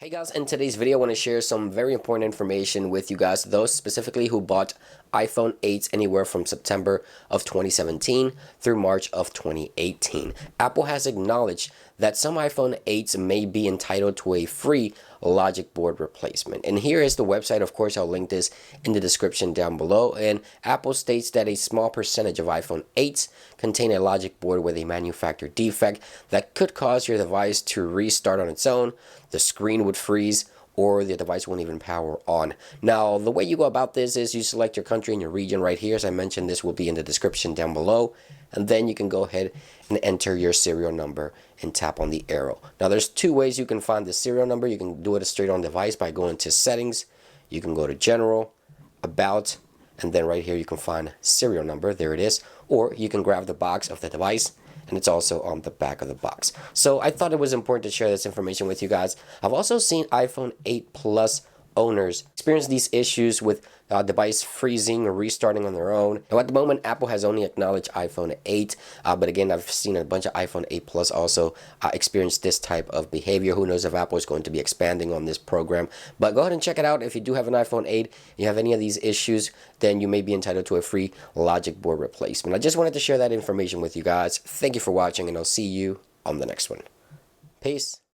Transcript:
Hey guys, in today's video I want to share some very important information with you guys, those specifically who bought iPhone 8s anywhere from September of 2017 through March of 2018. Apple has acknowledged that some iPhone 8s may be entitled to a free logic board replacement. And here is the website. Of course, I'll link this in the description down below. And Apple states that a small percentage of iPhone 8s contain a logic board with a manufacturer defect that could cause your device to restart on its own. The screen would freeze, or the device won't even power on. Now, the way you go about this is you select your country and your region right here. As I mentioned, this will be in the description down below. And then you can go ahead and enter your serial number and tap on the arrow. Now, there's two ways you can find the serial number. You can do it straight on device by going to settings. You can go to general, about, and then right here you can find serial number. There it is. Or you can grab the box of the device, and it's also on the back of the box. So I thought it was important to share this information with you guys. I've also seen iPhone 8 Plus owners experience these issues with device freezing or restarting on their own. Now at the moment, Apple has only acknowledged iPhone 8, but again, I've seen a bunch of iPhone 8 Plus also experience this type of behavior. Who knows if Apple is going to be expanding on this program, but go ahead and check it out. If you do have an iPhone 8 and you have any of these issues, then you may be entitled to a free logic board replacement. I just wanted to share that information with you guys. Thank you for watching, and I'll see you on the next one. Peace.